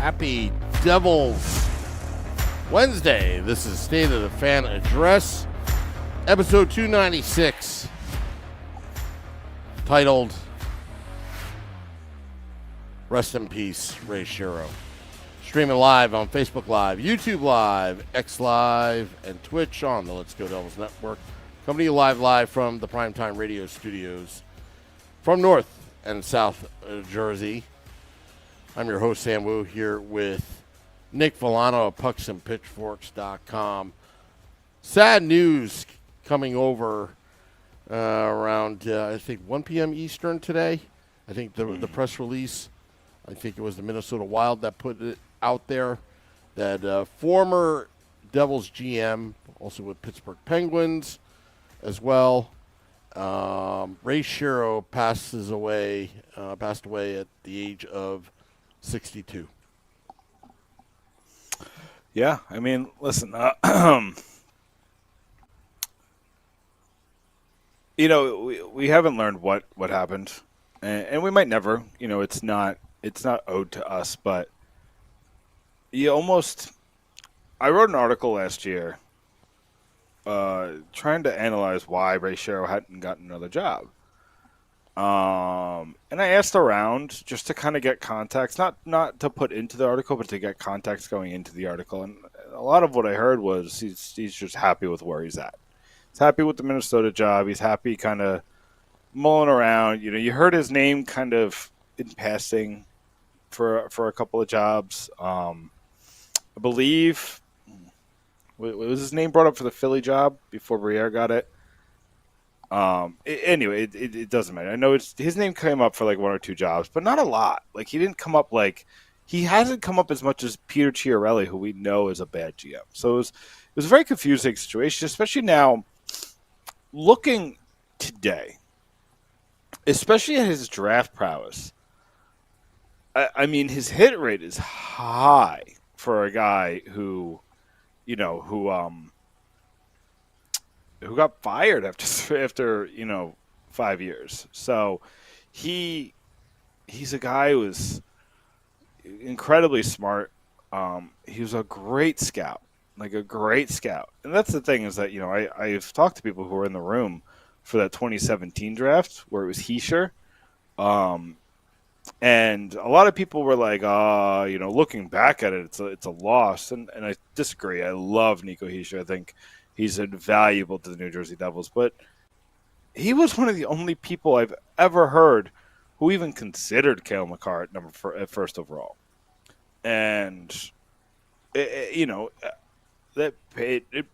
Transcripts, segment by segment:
Happy Devils Wednesday. This is State of the Fan Address, episode 296, titled Rest in Peace, Ray Shero. Streaming live on Facebook Live, YouTube Live, X Live, and Twitch on the Let's Go Devils Network. Coming to you live from the Primetime Radio Studios from North and South Jersey. I'm your host, Sam Wu, here with Nick Villano of pucksandpitchforks.com. Sad news coming over around, I think, 1 p.m. Eastern today. I think the press release, I think it was the Minnesota Wild that put it out there, that former Devils GM, also with Pittsburgh Penguins as well, Ray Shero passed away at the age of 62. Yeah, I mean, listen, we haven't learned what happened, and we might never. It's not owed to us, but I wrote an article last year trying to analyze why Ray Shero hadn't gotten another job. And I asked around just to kind of get context, not to put into the article, but to get context going into the article. And a lot of what I heard was he's just happy with where he's at. He's happy with the Minnesota job. He's happy kind of mulling around. You heard his name kind of in passing for a couple of jobs. I believe, was his name brought up for the Philly job before Briere got it? Anyway, it doesn't matter. I know his name came up for like one or two jobs, but not a lot. Like he hasn't come up as much as Peter Chiarelli, who we know is a bad GM. So it was a very confusing situation, especially now looking today, especially at his draft prowess. I mean, his hit rate is high for a guy who got fired after 5 years. So he's a guy who was incredibly smart. He was a great scout, and that's the thing is that I've talked to people who were in the room for that 2017 draft where it was Hischier, and a lot of people were like, looking back at it, it's a loss, and I disagree. I love Nico Hischier. I think he's invaluable to the New Jersey Devils, but he was one of the only people I've ever heard who even considered Cale Makar at first overall. And, it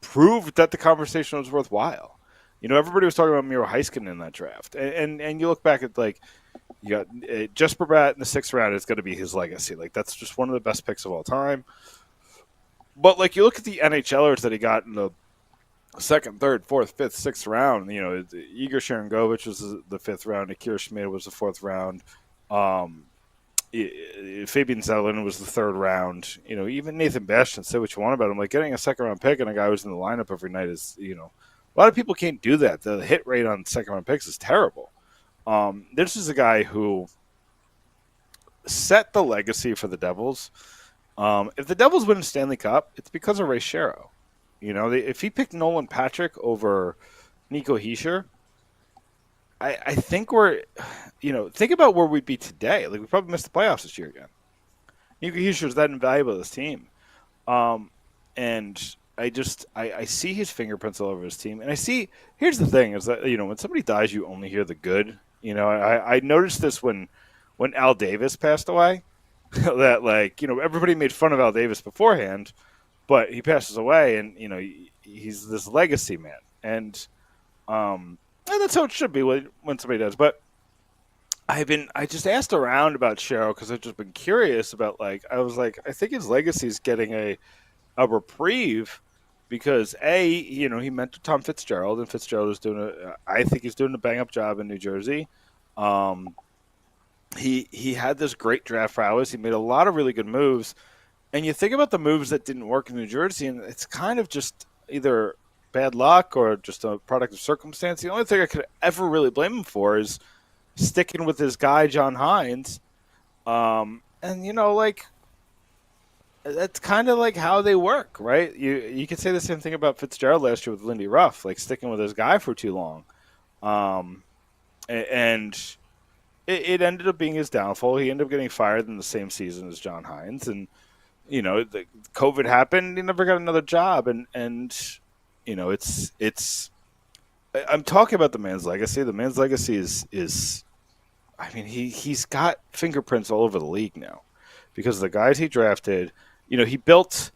proved that the conversation was worthwhile. Everybody was talking about Miro Heiskanen in that draft. And you look back at, you got Jesper Bratt in the 6th round, it's going to be his legacy. That's just one of the best picks of all time. But, you look at the NHLers that he got in the 2nd, 3rd, 4th, 5th, 6th round. Igor Sharangovich was the 5th round. Akira Schmid was the 4th round. Fabian Zelin was the 3rd round. Even Nathan Bastian, say what you want about him. Getting a 2nd round pick and a guy who's in the lineup every night is, a lot of people can't do that. The hit rate on 2nd round picks is terrible. This is a guy who set the legacy for the Devils. If the Devils win a Stanley Cup, it's because of Ray Shero. If he picked Nolan Patrick over Nico Hischier, I think think about where we'd be today. We probably missed the playoffs this year again. Nico Hischier is that invaluable to this team. And I see his fingerprints all over his team. And here's the thing is that, when somebody dies, you only hear the good. I noticed this when Al Davis passed away, that everybody made fun of Al Davis beforehand, but he passes away, and he's this legacy man, and that's how it should be when somebody does. But I just asked around about Shero because I've just been curious about I think his legacy is getting a reprieve because he mentored Tom Fitzgerald, and Fitzgerald is I think he's doing a bang up job in New Jersey. He had this great draft prowess. He made a lot of really good moves. And you think about the moves that didn't work in New Jersey, and it's kind of just either bad luck or just a product of circumstance. The only thing I could ever really blame him for is sticking with his guy, John Hines. And, that's kind of like how they work, right? You could say the same thing about Fitzgerald last year with Lindy Ruff, like sticking with his guy for too long, um, and it ended up being his downfall. He ended up getting fired in the same season as John Hines, and the COVID happened. He never got another job, and it's. I'm talking about the man's legacy. The man's legacy is I mean, he's got fingerprints all over the league now, because the guys he drafted, he built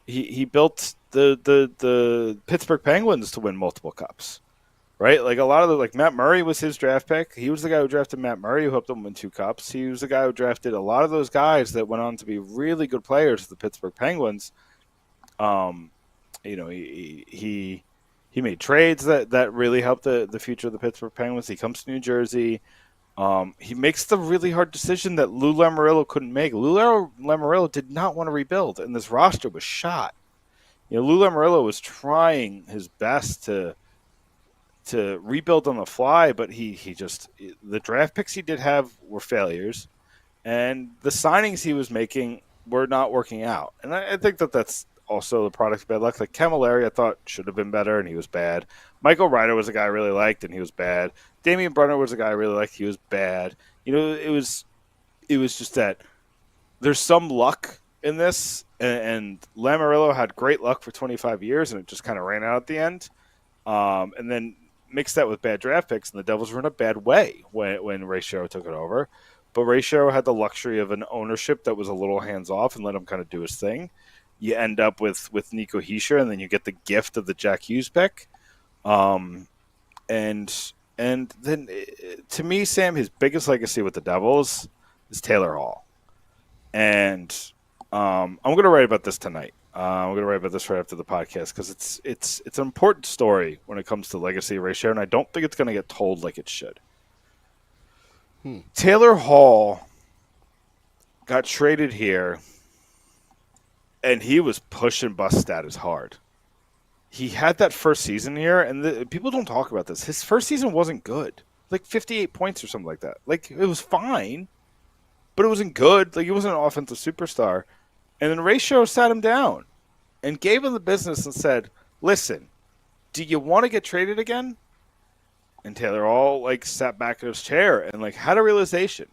the Pittsburgh Penguins to win multiple cups, right? Like a lot of like Matt Murray was his draft pick. He was the guy who drafted Matt Murray, who helped them win 2 cups. He was the guy who drafted a lot of those guys that went on to be really good players for the Pittsburgh Penguins. He made trades that really helped the future of the Pittsburgh Penguins. He comes to New Jersey. He makes the really hard decision that Lou Lamoriello couldn't make. Lou Lamoriello did not want to rebuild, and this roster was shot. Lou Lamoriello was trying his best to rebuild on the fly, but he just the draft picks he did have were failures, and the signings he was making were not working out. And I think that's also the product of bad luck. Like Camilleri, I thought should have been better, and he was bad. Michael Ryder was a guy I really liked, and he was bad. Damian Brunner was a guy I really liked. He was bad. It was just that there's some luck in this, and Lamoriello had great luck for 25 years, and it just kind of ran out at the end. And then mix that with bad draft picks, and the Devils were in a bad way when Ray Shero took it over. But Ray Shero had the luxury of an ownership that was a little hands-off and let him kind of do his thing. You end up with Nico Hischier, and then you get the gift of the Jack Hughes pick. And then, to me, Sam, his biggest legacy with the Devils is Taylor Hall. And I'm going to write about this tonight. I'm going to write about this right after the podcast, because it's an important story when it comes to legacy of Ray Shero, and I don't think it's going to get told like it should. Taylor Hall got traded here, and he was push and bust status hard. He had that first season here, and people don't talk about this. His first season wasn't good. Like 58 points or something like that. Like, it was fine, but it wasn't good. Like, he wasn't an offensive superstar. And then Ray Shero sat him down and gave him the business and said, listen, do you want to get traded again? And Taylor Hall, sat back in his chair and, had a realization.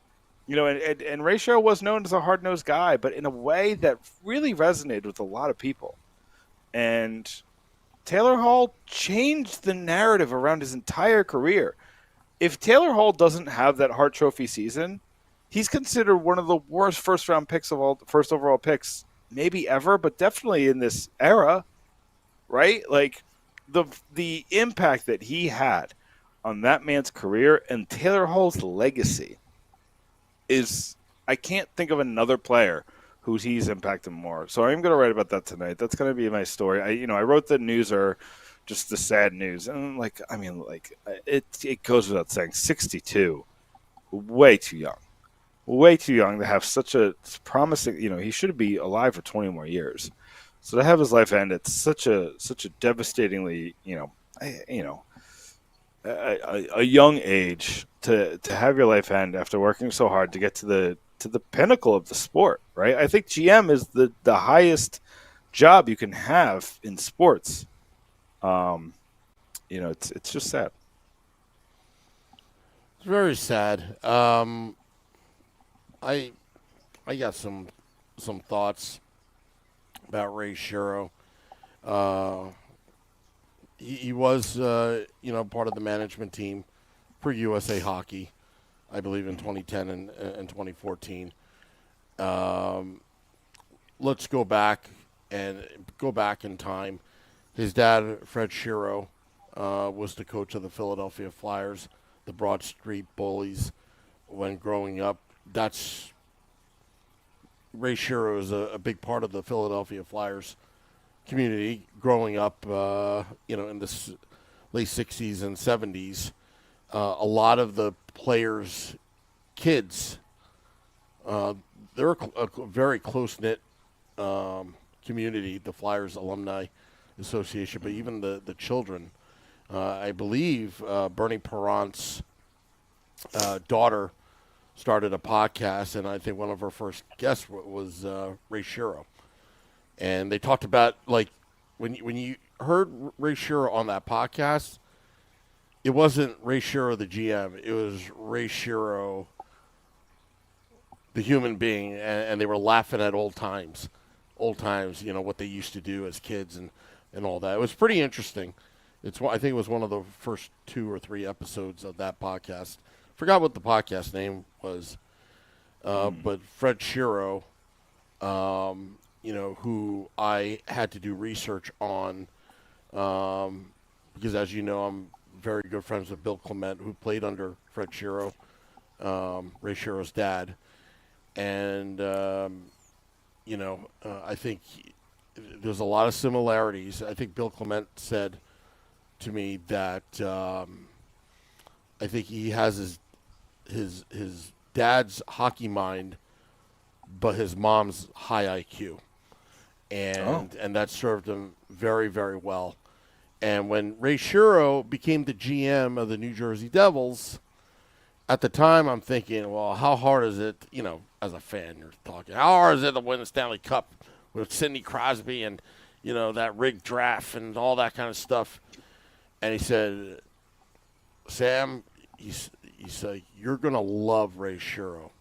And Ray Shero was known as a hard-nosed guy, but in a way that really resonated with a lot of people. And Taylor Hall changed the narrative around his entire career. If Taylor Hall doesn't have that Hart Trophy season, he's considered one of the worst first overall picks, maybe ever, but definitely in this era, right? Like, the impact that he had on that man's career and Taylor Hall's legacy is, I can't think of another player who's he's impacted more. So I'm going to write about that tonight. That's going to be my story. I wrote the news, or just the sad news, and it goes without saying, 62, way too young to have such a promising. He should be alive for 20 more years. So to have his life end at such a devastatingly, a young age, to have your life end after working so hard to get to the pinnacle of the sport, right? I think GM is the highest job you can have in sports. It's just sad. It's very sad. I got some thoughts about Ray Shero. He was part of the management team for USA Hockey, I believe, in 2010 and 2014. Let's go back in time. His dad, Fred Shero, was the coach of the Philadelphia Flyers, the Broad Street Bullies, when growing up. That's Ray Shero is a big part of the Philadelphia Flyers community growing up, in the late 60s and 70s. A lot of the players' kids, they're a very close-knit community, the Flyers Alumni Association, but even the children. I believe Bernie Perrant's daughter started a podcast, and I think one of her first guests was Ray Shero. and they talked about like when you heard Ray Shero on that podcast, it wasn't Ray Shero the GM, it was Ray Shero the human being, and they were laughing at old times, what they used to do as kids and all that. It was pretty interesting. I think it was one of the first 2 or 3 episodes of that podcast. Forgot what the podcast name was, but Fred Shero, who I had to do research on, because as you know, I'm very good friends with Bill Clement, who played under Fred Shero, Ray Shero's dad. And, I think there's a lot of similarities. I think Bill Clement said to me that I think he has his dad's hockey mind, but his mom's high IQ. And that served him very, very well. And when Ray Shero became the GM of the New Jersey Devils, at the time I'm thinking, well, how hard is it, as a fan you're talking, how hard is it to win the Stanley Cup with Sidney Crosby and, that rigged draft and all that kind of stuff? And he said, Sam, he's like, you're going to love Ray Shero,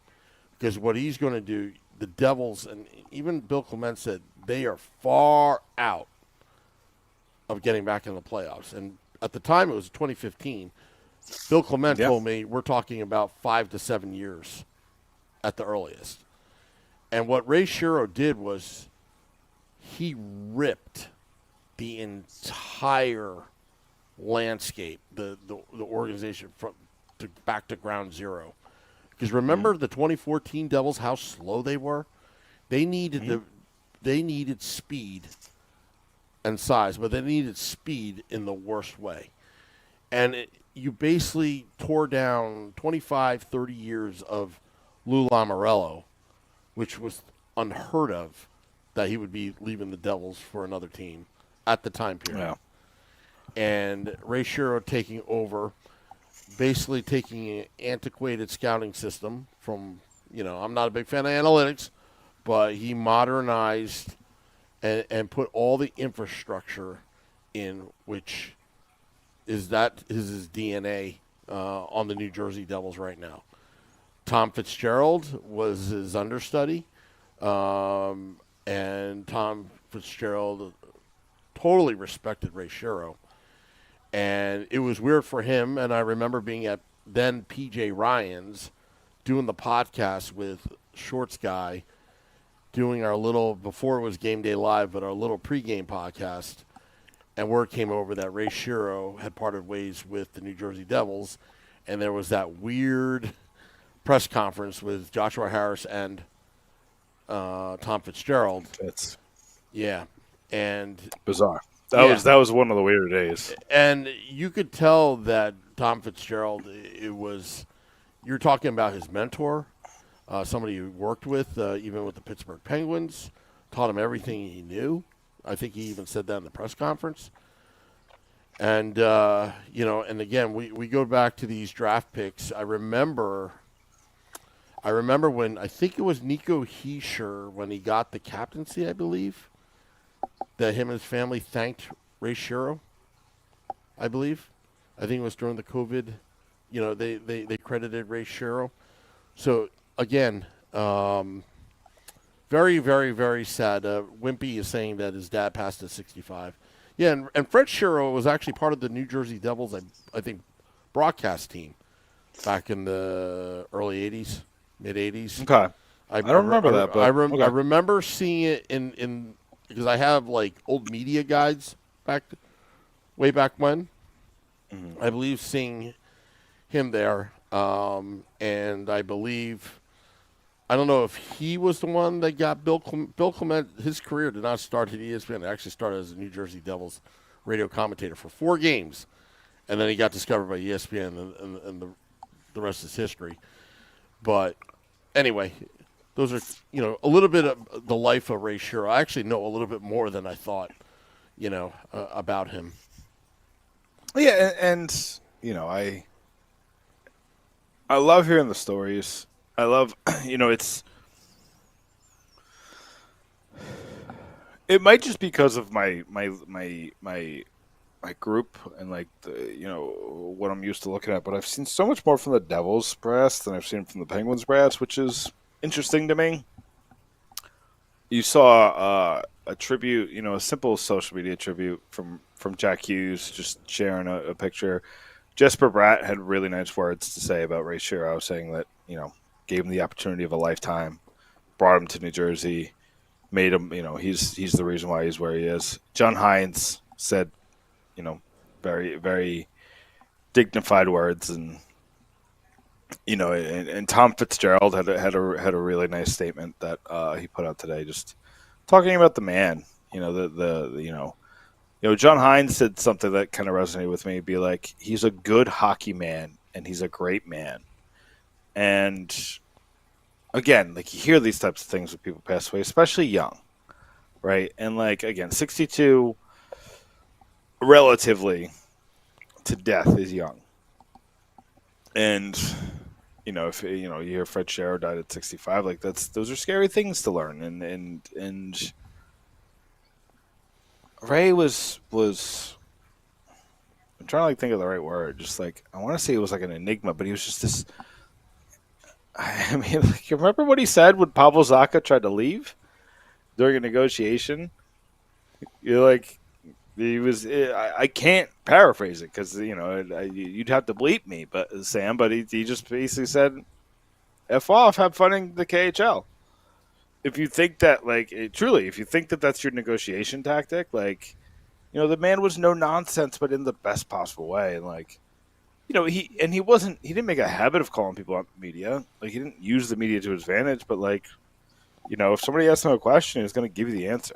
because what he's going to do, the Devils, and even Bill Clement said, they are far out of getting back in the playoffs. And at the time, it was 2015. Bill Clement told me we're talking about 5 to 7 years at the earliest. And what Ray Shero did was he ripped the entire landscape, the organization back to ground zero. Because remember the 2014 Devils, how slow they were? They needed they needed speed and size, but they needed speed in the worst way. And you basically tore down 25, 30 years of Lou Lamoriello, which was unheard of that he would be leaving the Devils for another team at the time period. Yeah. And Ray Shero taking over, basically taking an antiquated scouting system from, I'm not a big fan of analytics, but he modernized and put all the infrastructure in, which is his DNA on the New Jersey Devils right now. Tom Fitzgerald was his understudy, and Tom Fitzgerald totally respected Ray Shero. And it was weird for him, and I remember being at then PJ Ryan's doing the podcast with Shorts Guy, doing our little, before it was Game Day Live, but our little pregame podcast. And word came over that Ray Shero had parted ways with the New Jersey Devils, and there was that weird press conference with Joshua Harris and Tom Fitzgerald. Yeah, and bizarre. That was one of the weirder days. And you could tell that Tom Fitzgerald, you're talking about his mentor, somebody he worked with, even with the Pittsburgh Penguins, taught him everything he knew. I think he even said that in the press conference. And, and again, we go back to these draft picks. I remember when, I think it was Nico Hischier, when he got the captaincy, I believe, that him and his family thanked Ray Shero, I believe. I think it was during the COVID, they credited Ray Shero. So, again, very, very, very sad. Wimpy is saying that his dad passed at 65. Yeah, and Fred Shero was actually part of the New Jersey Devils, I think, broadcast team back in the early 80s, mid-80s. Okay. I don't remember that, but I remember seeing it in because I have, like, old media guides way back when. Mm-hmm. I believe seeing him there, and I believe, I don't know if he was the one that got Bill Clement. His career did not start at ESPN. It actually started as a New Jersey Devils radio commentator for 4 games, and then he got discovered by ESPN, and the rest is history. But anyway, those are, a little bit of the life of Ray Shero. I actually know a little bit more than I thought, about him. Yeah, and I love hearing the stories. I love, It might just because of my group and like what I'm used to looking at, but I've seen so much more from the Devils brass than I've seen from the Penguins brass, which is interesting to me. You saw a tribute, a simple social media tribute from Jack Hughes, just sharing a picture. Jesper Bratt had really nice words to say about Ray Shero, saying that gave him the opportunity of a lifetime, brought him to New Jersey, made him, he's the reason why he's where he is. John Hines said, very, very dignified words, and and Tom Fitzgerald had a really nice statement that he put out today, just talking about the man. John Hines said something that kind of resonated with me. Be like, he's a good hockey man, and he's a great man. And again, like you hear these types of things when people pass away, especially young, right? And like again, 62 relatively to death is young. And if you hear Fred Shero died at 65, like those are scary things to learn. And Ray was I'm trying to like think of the right word. Just like I want to say it was like an enigma, but he was just this. I mean, like, you remember what he said when Pavel Zacha tried to leave during a negotiation? You're like, he was. I can't paraphrase it because you'd have to bleep me, but Sam. But he just basically said, "F off, have fun in the KHL." If you think that, like, truly, if you think that that's your negotiation tactic, like, the man was no nonsense, but in the best possible way, and like, he didn't make a habit of calling people out in the media. Like, he didn't use the media to his advantage, but like, if somebody asks him a question, he's going to give you the answer.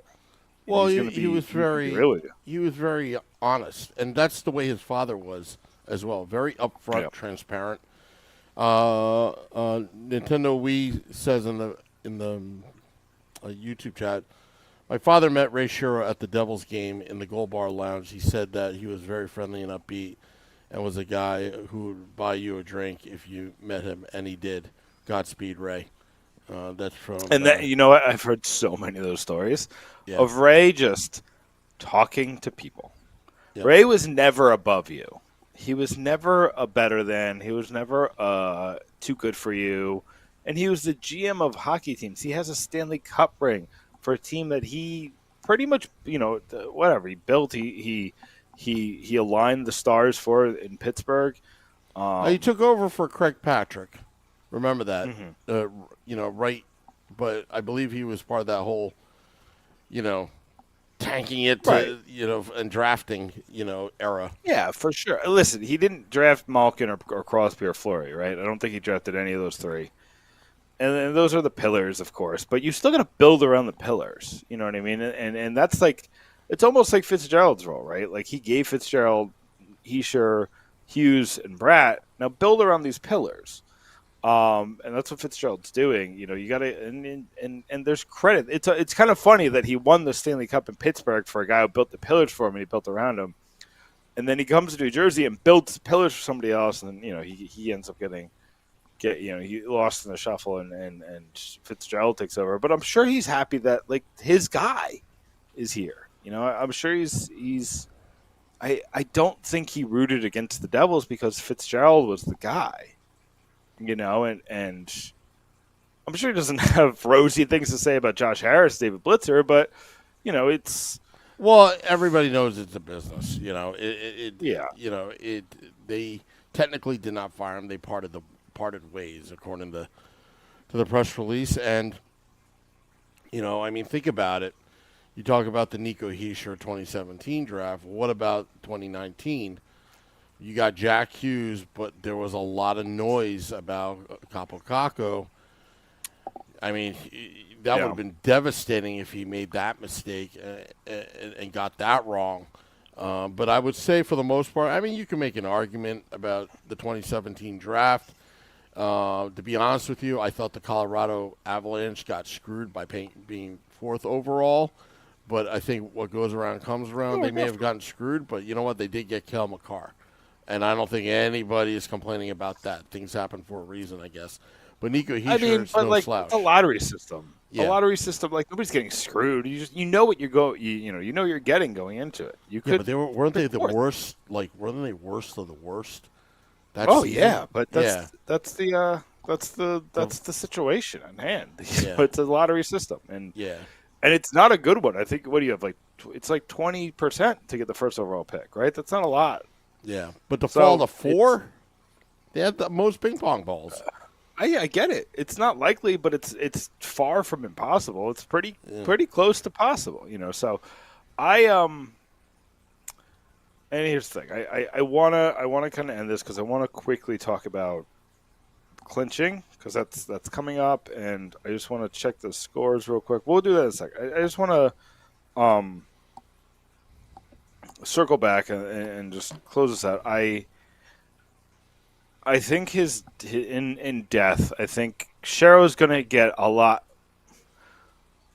Well, he was very honest, and that's the way his father was as well. Very upfront, transparent. Nintendo Wii says in the YouTube chat, my father met Ray Shero at the Devils game in the Gold Bar Lounge. He said that he was very friendly and upbeat, and was a guy who would buy you a drink if you met him, and he did. Godspeed, Ray. That's from. And that what, I've heard so many of those stories of Ray just talking to people. Yep. Ray was never above you. He was never a better than. He was never too good for you. And he was the GM of hockey teams. He has a Stanley Cup ring for a team that he pretty much, whatever he built. He aligned the stars for in Pittsburgh. He took over for Craig Patrick. Remember that, right? But I believe he was part of that whole, tanking it to, and drafting, era. Yeah, for sure. Listen, he didn't draft Malkin or Crosby or Fleury, right? I don't think he drafted any of those three. And those are the pillars, of course. But you still got to build around the pillars. You know what I mean? And that's like, it's almost like Fitzgerald's role, right? Like he gave Fitzgerald, Heischer, Hughes, and Bratt. Now build around these pillars. And that's what Fitzgerald's doing. You got to, and there's credit. It's kind of funny that he won the Stanley Cup in Pittsburgh for a guy who built the pillars for him and he built around him. And then he comes to New Jersey and builds pillars for somebody else. And then, he ends up he lost in the shuffle and Fitzgerald takes over. But I'm sure he's happy that like his guy is here. I'm sure he's. I don't think he rooted against the Devils because Fitzgerald was the guy. And I'm sure he doesn't have rosy things to say about Josh Harris, David Blitzer, but it's. Well, everybody knows it's a business. They technically did not fire him. They parted ways, according to the press release. And, think about it. You talk about the Nico Hischier 2017 draft. What about 2019? You got Jack Hughes, but there was a lot of noise about Capo Caco. That would have been devastating if he made that mistake and got that wrong. But I would say for the most part, you can make an argument about the 2017 draft. To be honest with you, I thought the Colorado Avalanche got screwed by being fourth overall. But I think what goes around comes around. They may have gotten screwed, but you know what? They did get Kel McCarr. And I don't think anybody is complaining about that. Things happen for a reason, I guess. But Nico Hischier is no slouch. It's a lottery system. a lottery system, like nobody's getting screwed. You know what you know you're getting going into it. You could, but weren't they the fourth. worst? Like, weren't they worst of the worst? That Oh season? yeah, but that's the situation on hand. It's a lottery system, and it's not a good one. I think what do you have like? It's like 20% to get the first overall pick, right? That's not a lot. Yeah, but to fall to 4, they had the most ping pong balls. I get it. It's not likely, but it's far from impossible. It's pretty close to possible, you know. So, and here's the thing. I wanna kind of end this because I want to quickly talk about clinching because that's coming up, and I just want to check the scores real quick. We'll do that in a second. I just want to circle back and just close this out. I think in death, I think Shero's going to get a lot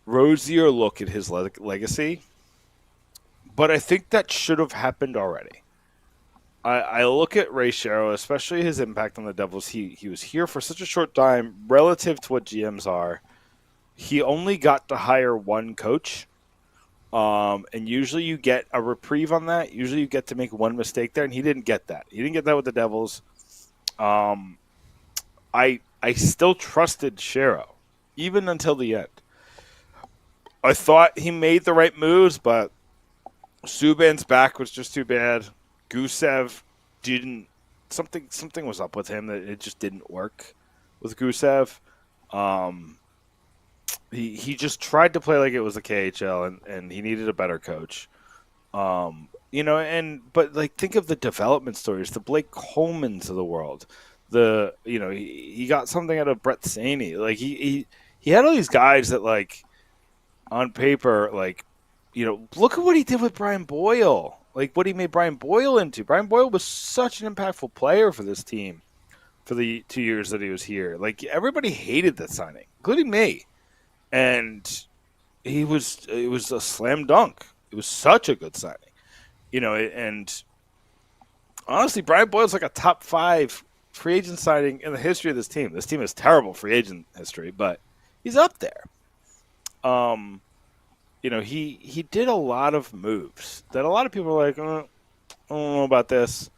rosier look at his legacy, but I think that should have happened already. I look at Ray Shero, especially his impact on the Devils. He was here for such a short time relative to what GMs are. He only got to hire one coach, and usually you get a reprieve on that. Usually you get to make one mistake there, and he didn't get that. He didn't get that with the Devils. I still trusted Shero, even until the end. I thought he made the right moves, but Subban's back was just too bad. Gusev didn't. Something was up with him that it just didn't work with Gusev. He just tried to play like it was the KHL, and he needed a better coach. You know, but like think of the development stories, the Blake Colemans of the world. He got something out of Brett Saney. Like he had all these guys that like on paper, like, you know, look at what he did with Brian Boyle. Like what he made Brian Boyle into. Brian Boyle was such an impactful player for this team for the 2 years that he was here. Like everybody hated that signing, including me. And it was a slam dunk. It was such a good signing. You know, and honestly, Brian Boyle's like a top 5 free agent signing in the history of this team. This team has terrible free agent history, but he's up there. You know, he did a lot of moves that a lot of people are like, I don't know about this.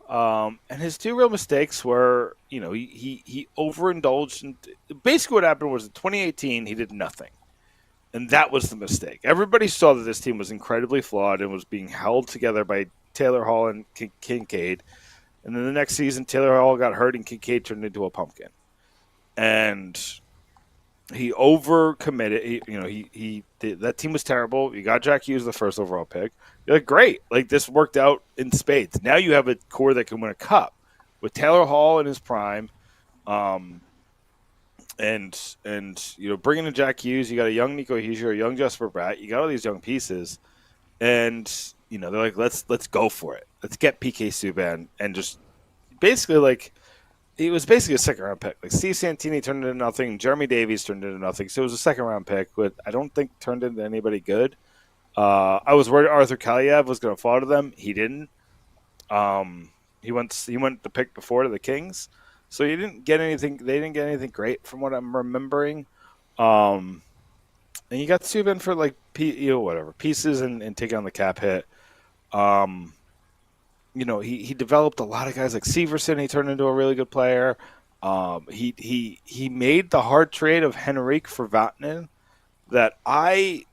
And his 2 real mistakes were, you know, he overindulged. Basically what happened was in 2018, he did nothing. And that was the mistake. Everybody saw that this team was incredibly flawed and was being held together by Taylor Hall and Kincaid. And then the next season, Taylor Hall got hurt and Kincaid turned into a pumpkin. And he overcommitted. That team was terrible. You got Jack Hughes, the first overall pick. You're like, great. Like, this worked out in spades. Now you have a core that can win a cup with Taylor Hall in his prime. And you know, bringing in Jack Hughes, you got a young Nico Hischier, a young Jesper Bratt. You got all these young pieces, and you know they're like, let's go for it. Let's get PK Subban, and just basically like it was basically a second round pick. Like Steve Santini turned into nothing, Jeremy Davies turned into nothing, so it was a second round pick, but I don't think turned into anybody good. I was worried Arthur Kaliev was going to fall to them. He didn't. He went the pick before to the Kings. So you didn't get anything. They didn't get anything great from what I'm remembering. And you got Subban for like whatever pieces and taking on the cap hit. You know, he developed a lot of guys like Severson. He turned into a really good player. He made the hard trade of Henrique for Vatanen. That I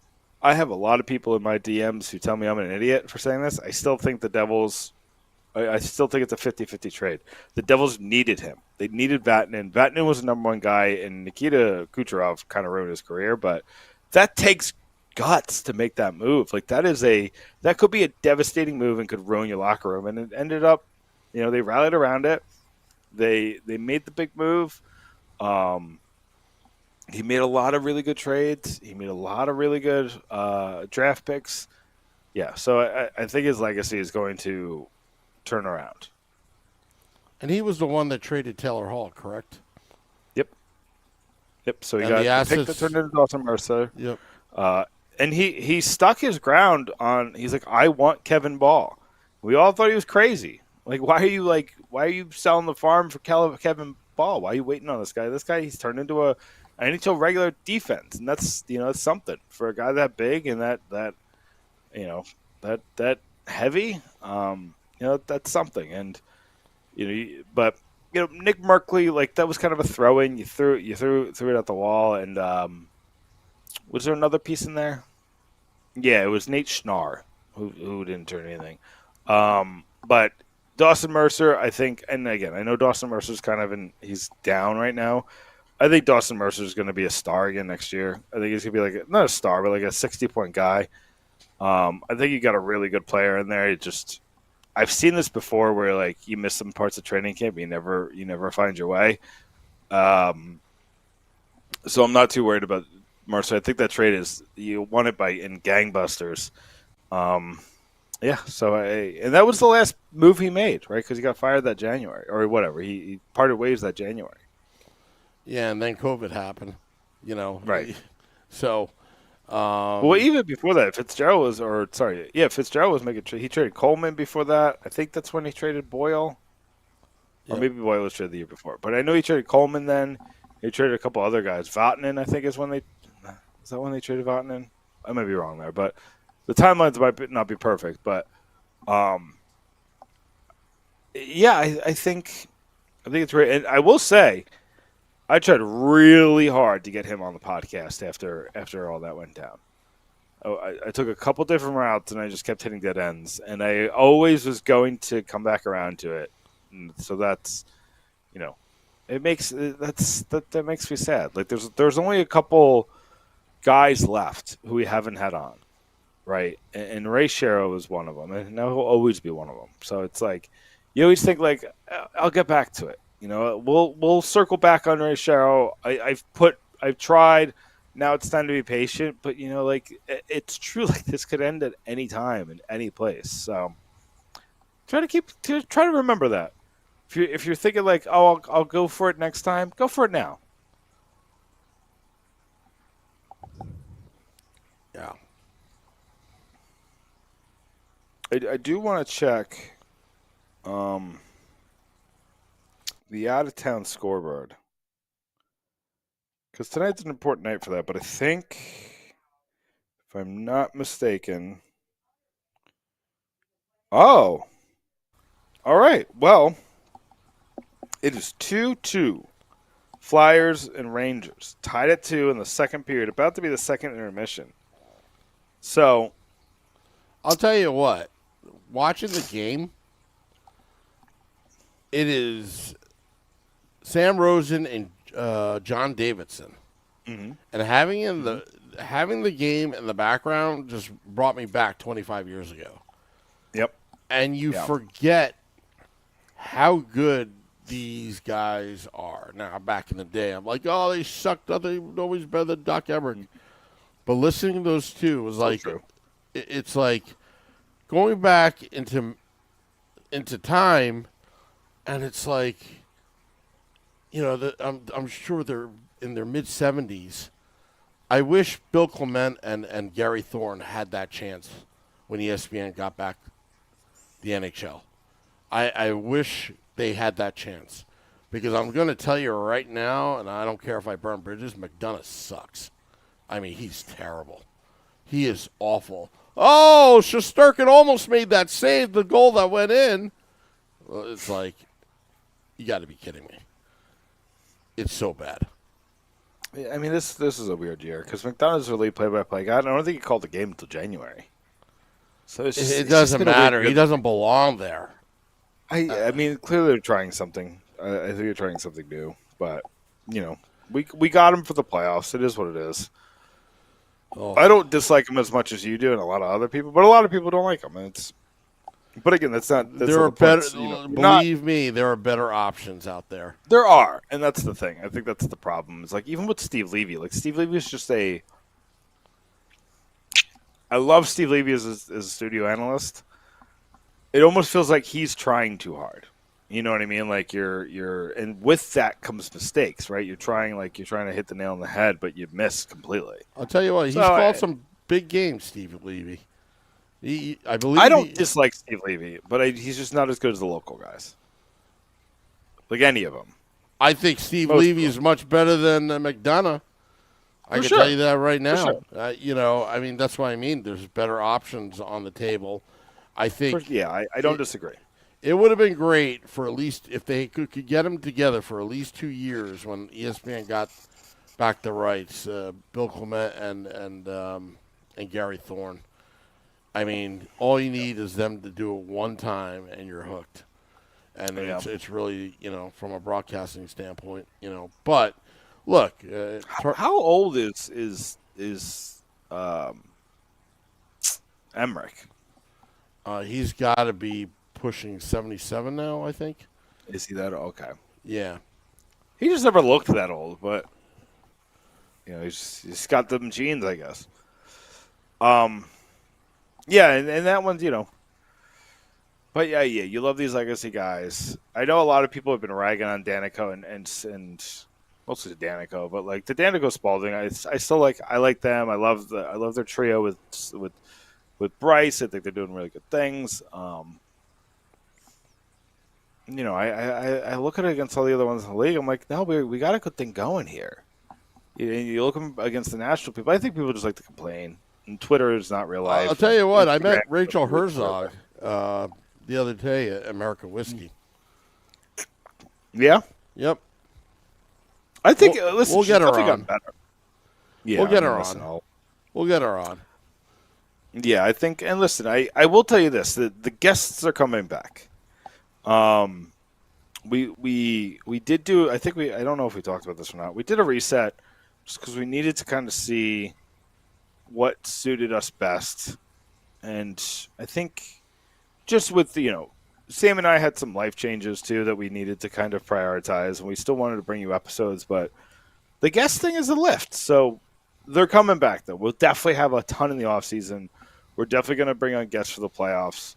have a lot of people in my DMs who tell me I'm an idiot for saying this. I still think the Devils. I still think it's a 50-50 trade. The Devils needed him. They needed Vatanen. Vatanen was the number 1 guy, and Nikita Kucherov kind of ruined his career. But that takes guts to make that move. Like that could be a devastating move and could ruin your locker room. And it ended up, you know, they rallied around it. They made the big move. He made a lot of really good trades. He made a lot of really good draft picks. Yeah, so I think his legacy is going to turn around. And he was the one that traded Taylor Hall, correct? Yep. So he got the pick that turned into Dawson Mercer. Yep. And he stuck his ground on. He's like, I want Kevin Ball. We all thought he was crazy. Like, why are you selling the farm for Kevin Ball? Why are you waiting on this guy? This guy, he's turned into NHL regular defense, and that's that's something for a guy that big and that that heavy. That's something, and but Nick Merkley, like that was kind of a throw in. You threw it at the wall, and was there another piece in there? Yeah, it was Nate Schnarr who didn't turn anything. But Dawson Mercer, I think, and again, I know Dawson Mercer's kind of he's down right now. I think Dawson Mercer is going to be a star again next year. I think he's going to be not a star, but like a 60-point guy. I think you got a really good player in there. I've seen this before where like you miss some parts of training camp, you never find your way. So I'm not too worried about Mercer. I think that trade you won it in gangbusters. Yeah. So and that was the last move he made, right? Because he got fired that January or whatever. He parted ways that January. Yeah, and then COVID happened. Right. So. Well, even before that, Fitzgerald was making trade. He traded Coleman before that. I think that's when he traded Boyle, or maybe Boyle was traded the year before. But I know he traded Coleman. Then he traded a couple other guys. Vatanen, I think, is when they traded Vatanen. I might be wrong there, but the timelines might not be perfect. But yeah, I think it's right. And I will say, I tried really hard to get him on the podcast after all that went down. I took a couple different routes, and I just kept hitting dead ends. And I always was going to come back around to it. And so that's, it makes that makes me sad. Like there's only a couple guys left who we haven't had on, right? And Ray Shero is one of them, and now he'll always be one of them. So it's like you always think like I'll get back to it. We'll circle back on Ray Shero. I've tried. Now it's time to be patient. But it's true. Like this could end at any time in any place. So try to remember that. If you're thinking like, oh, I'll go for it next time, go for it now. Yeah. I do want to check. The out-of-town scoreboard. Because tonight's an important night for that, but I think, if I'm not mistaken... Oh! All right, well, it is 2-2. Flyers and Rangers. Tied at 2 in the second period, about to be the second intermission. So... I'll tell you what, watching the game, it is... Sam Rosen and John Davidson, and having the game in the background just brought me back 25 years ago. Yep. And you forget how good these guys are. Now, back in the day, I'm like, oh, they sucked. Nobody's better than Doc Emmerich. But listening to those two was like, it's like going back into time, and it's like. I'm sure they're in their mid-70s. I wish Bill Clement and Gary Thorne had that chance when ESPN got back the NHL. I wish they had that chance because I'm going to tell you right now, and I don't care if I burn bridges, McDonough sucks. I mean, he's terrible. He is awful. Oh, Shesterkin almost made that save, the goal that went in. Well, it's like, you got to be kidding me. It's so bad. I mean, this is a weird year because McDonough's a lead play-by-play guy. I don't think he called the game until January. So it doesn't matter. He doesn't belong there. I mean, clearly they're trying something. I think they're trying something new. But, we got him for the playoffs. It is what it is. Oh. I don't dislike him as much as you do and a lot of other people, but a lot of people don't like him. But again, that's there are better. Believe me, there are better options out there. There are, and that's the thing. I think that's the problem. It's like even with Steve Levy. Like Steve Levy is just I love Steve Levy as a studio analyst. It almost feels like he's trying too hard. You know what I mean? Like and with that comes mistakes, right? You're trying to hit the nail on the head, but you miss completely. I'll tell you what, he's called some big games, Steve Levy. I don't dislike Steve Levy, but he's just not as good as the local guys. Like any of them. I think Steve Levy is much better than McDonough. I can tell you that right now. I mean, that's what I mean. There's better options on the table. I think. I don't disagree. It would have been great for at least if they could get them together for at least 2 years when ESPN got back the rights. Bill Clement and Gary Thorne. I mean, all you need is them to do it one time, and you're hooked. And it's really, from a broadcasting standpoint, But look, how old is Emmerich? He's got to be pushing 77 now, I think. Is he that okay? Yeah. He just never looked that old, but he's got them genes, I guess. Yeah, and that one's, But yeah, you love these legacy guys. I know a lot of people have been ragging on Danico and mostly Danico, but like the Danico Spalding, I still like them. I love their trio with Bryce. I think they're doing really good things. I look at it against all the other ones in the league. I'm like, no, we got a good thing going here. You look against the national people. I think people just like to complain. And Twitter is not real life. I'll tell you what. I met Rachel Herzog the other day at American Whiskey. Yeah. Yep. I think we'll get her on. Better. Yeah, we'll get her on. We'll get her on. Yeah, I think. And listen, I will tell you this: the guests are coming back. We did do. I think I don't know if we talked about this or not. We did a reset just because we needed to kind of see what suited us best, and I think just with Sam and I had some life changes too that we needed to kind of prioritize, and we still wanted to bring you episodes, but the guest thing is a lift, so they're coming back though. We'll definitely have a ton in the off season. We're definitely going to bring on guests for the playoffs.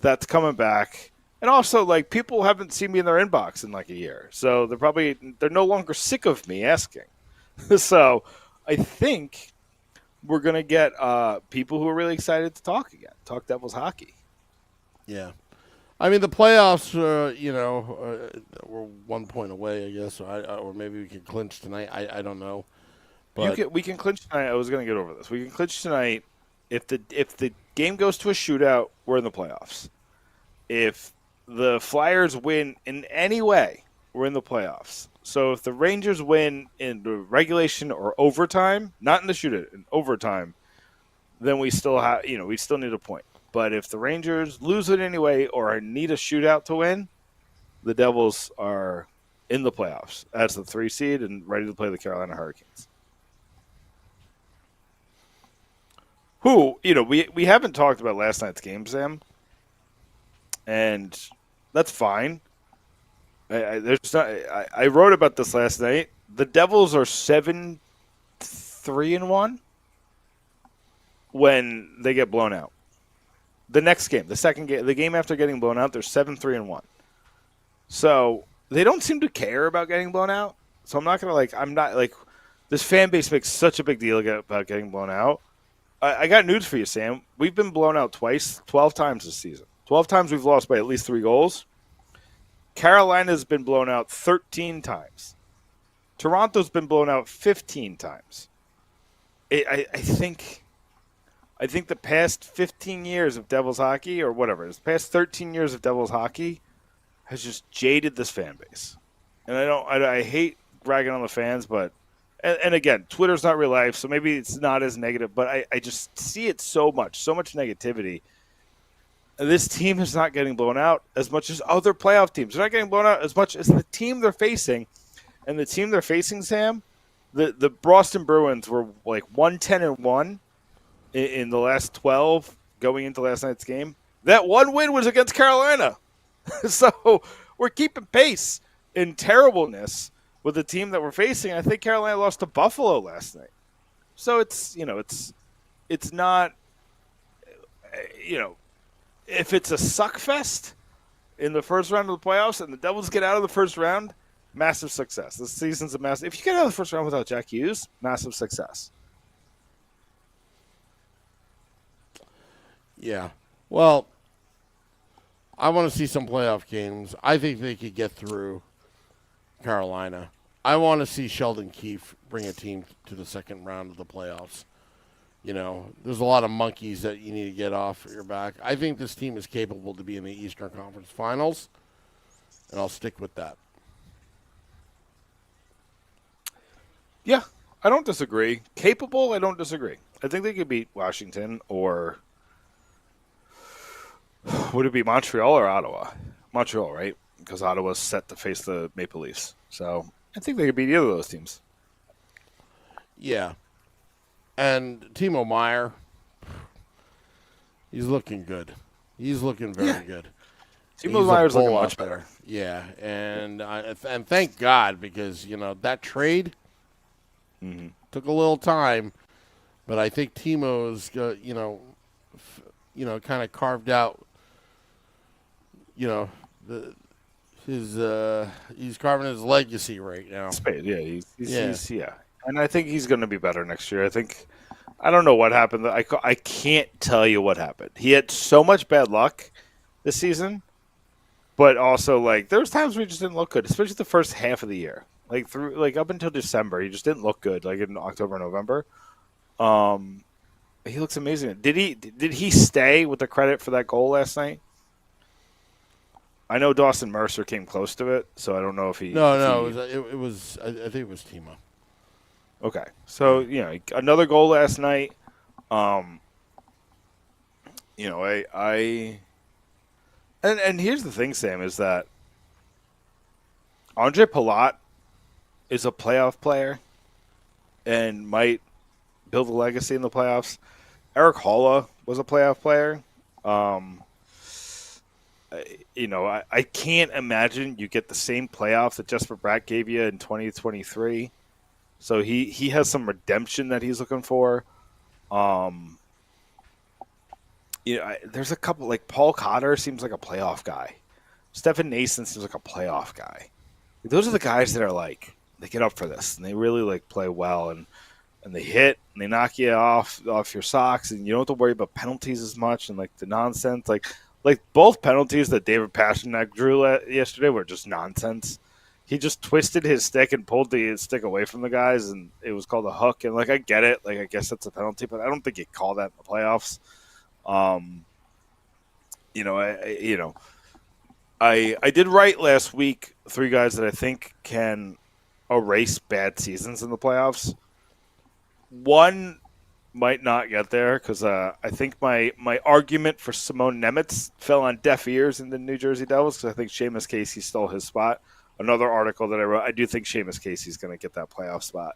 That's coming back. And also, like, people haven't seen me in their inbox in like a year. So they're no longer sick of me asking. So I think we're going to get people who are really excited to talk again, talk Devils hockey. Yeah. I mean, the playoffs, we're 1 point away, I guess, or maybe we can clinch tonight. I don't know. But we can clinch tonight. I was going to get over this. We can clinch tonight. If the game goes to a shootout, we're in the playoffs. If the Flyers win in any way, we're in the playoffs. So if the Rangers win in the regulation or overtime, not in the shootout, in overtime, then we still have, we still need a point. But if the Rangers lose it anyway or need a shootout to win, the Devils are in the playoffs as the 3 seed and ready to play the Carolina Hurricanes. Who, we haven't talked about last night's game, Sam. And that's fine. I wrote about this last night. The Devils are 7-3-1 when they get blown out. The next game, the second game, the game after getting blown out, they're 7-3-1. So they don't seem to care about getting blown out. So I'm not this fan base makes such a big deal about getting blown out. I got news for you, Sam. We've been blown out twice, 12 times this season. 12 times we've lost by at least 3 goals. Carolina's been blown out 13 times. Toronto's been blown out 15 times. I think the past 15 years of Devils hockey, or whatever, the past 13 years of Devils hockey has just jaded this fan base. And I hate ragging on the fans, but and again, Twitter's not real life, so maybe it's not as negative, but I just see it so much negativity. This team is not getting blown out as much as other playoff teams. They're not getting blown out as much as the team they're facing. And the team they're facing, Sam, the Boston Bruins were like 1-10-1 in the last 12 going into last night's game. That one win was against Carolina. So we're keeping pace in terribleness with the team that we're facing. I think Carolina lost to Buffalo last night. So it's not, if it's a suck fest in the first round of the playoffs and the Devils get out of the first round, massive success. This season's a massive. If you get out of the first round without Jack Hughes, massive success. Yeah. Well, I want to see some playoff games. I think they could get through Carolina. I want to see Sheldon Keefe bring a team to the second round of the playoffs. There's a lot of monkeys that you need to get off your back. I think this team is capable to be in the Eastern Conference Finals, and I'll stick with that. Yeah, I don't disagree. Capable, I don't disagree. I think they could beat Washington, or would it be Montreal or Ottawa? Montreal, right? Because Ottawa's set to face the Maple Leafs. So I think they could beat either of those teams. Yeah. And Timo Meier, he's looking good. He's looking very good. Timo Meier's looking much there. better. Yeah, and thank God, because that trade took a little time, but I think Timo's kind of carved out. He's carving his legacy right now. Yeah, he's and I think he's going to be better next year. I don't know what happened. I can't tell you what happened. He had so much bad luck this season, but also there was times where he just didn't look good, especially the first half of the year. Up until December, he just didn't look good. In October and November, he looks amazing. Did he stay with the credit for that goal last night? I know Dawson Mercer came close to it, so I don't know if he. No, it was. I think it was Timo. Okay, so another goal last night. And here's the thing, Sam, is that Andre Palat is a playoff player and might build a legacy in the playoffs. Eric Holla was a playoff player. I can't imagine you get the same playoff that Jesper Bratt gave you in 2023. So he has some redemption that he's looking for. There's a couple, Paul Cotter seems like a playoff guy. Stefan Nason seems like a playoff guy. Those are the guys that are they get up for this and they really play well and they hit and they knock you off your socks and you don't have to worry about penalties as much and the nonsense. Both penalties that David Pastrnak drew yesterday were just nonsense. He just twisted his stick and pulled the stick away from the guys, and it was called a hook. And I get it, I guess that's a penalty, but I don't think you call that in the playoffs. I did write last week 3 guys that I think can erase bad seasons in the playoffs. One might not get there because I think my argument for Simone Nemitz fell on deaf ears in the New Jersey Devils because I think Seamus Casey stole his spot. Another article that I wrote, I do think Seamus Casey's going to get that playoff spot.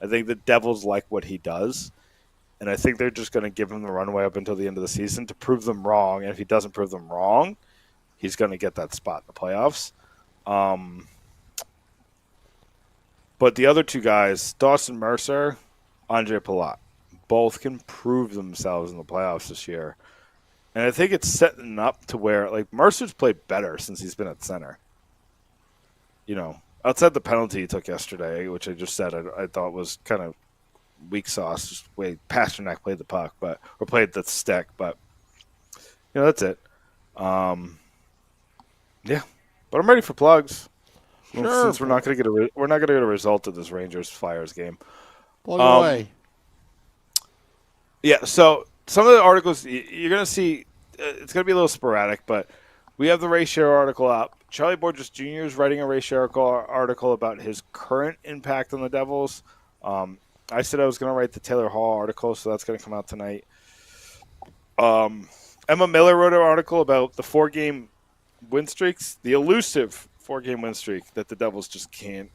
I think the Devils like what he does, and I think they're just going to give him the runway up until the end of the season to prove them wrong. And if he doesn't prove them wrong, he's going to get that spot in the playoffs. But the other 2 guys, Dawson Mercer, Andre Palat, both can prove themselves in the playoffs this year. And I think it's setting up to where Mercer's played better since he's been at center. Outside the penalty he took yesterday, which I just said I thought was kind of weak sauce, just the way Pastrnak played the puck, or played the stick, but that's it. Yeah, but I'm ready for plugs. Sure. Since we're not going to get a result of this Rangers Flyers game. Plug away. Yeah, so some of the articles you're going to see, it's going to be a little sporadic, but we have the Ray Shero article up. Charlie Borges Jr. is writing a Ray Shero article about his current impact on the Devils. I said I was going to write the Taylor Hall article, so that's going to come out tonight. Emma Miller wrote an article about the 4-game win streaks, the elusive 4-game win streak that the Devils just can't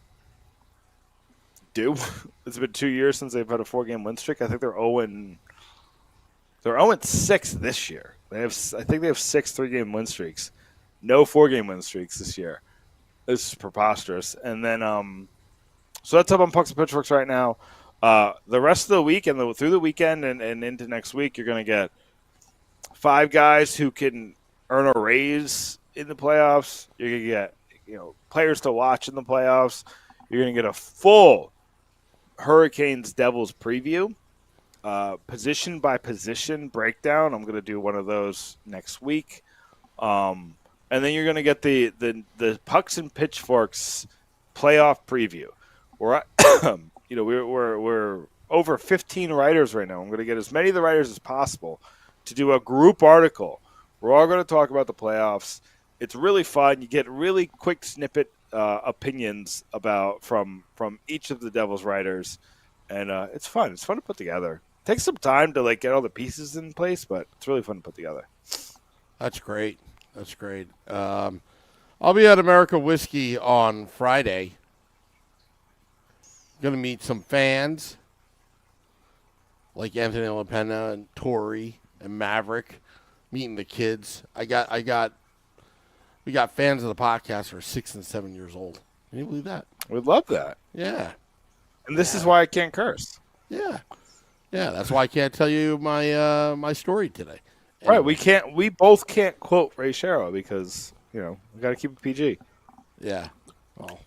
do. It's been 2 years since they've had a 4-game win streak. I think they're 0-6 this year. I think they have 6 3-game win streaks. No 4-game win streaks this year. This is preposterous. And then, so that's up on Pucks and Pitchforks right now. The rest of the week and through the weekend and into next week, you're going to get 5 guys who can earn a raise in the playoffs. You're going to get players to watch in the playoffs. You're going to get a full Hurricanes Devils preview, position by position breakdown. I'm going to do one of those next week. And then you're going to get the Pucks and Pitchforks playoff preview. we're we're over 15 writers right now. I'm going to get as many of the writers as possible to do a group article. We're all going to talk about the playoffs. It's really fun. You get really quick snippet opinions from each of the Devils writers, and it's fun. It's fun to put together. It takes some time to get all the pieces in place, but it's really fun to put together. That's great. That's great. I'll be at America Whiskey on Friday. Going to meet some fans like Anthony LaPena and Tori and Maverick, meeting the kids. We got fans of the podcast who are 6 and 7 years old. Can you believe that? We'd love that. Yeah. And this is why I can't curse. Yeah. Yeah, that's why I can't tell you my story today. Anyway. Right, we both can't quote Ray Shero because, we got to keep it PG. Yeah. Well,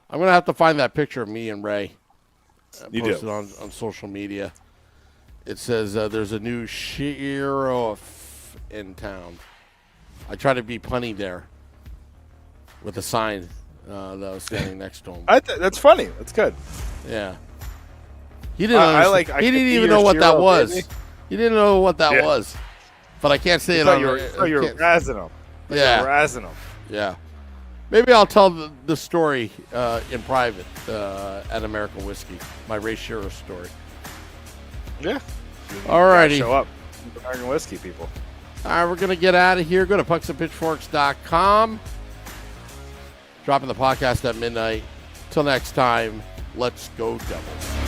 I'm going to have to find that picture of me and Ray. Posted on social media. It says there's a new sheriff in town. I try to be punny there with a sign that was standing next to him. That's funny. That's good. Yeah. He didn't. He didn't even know what that was. Baby. He didn't know what that was. But I can't say it on. You're razzing him. Yeah. You're razzing him. Yeah. Maybe I'll tell the story in private at American Whiskey. My Ray Shero story. Yeah. All righty. Show up. American Whiskey, people. All right, we're going to get out of here. Go to pucksandpitchforks.com. Dropping the podcast at midnight. Till next time, let's go Devils.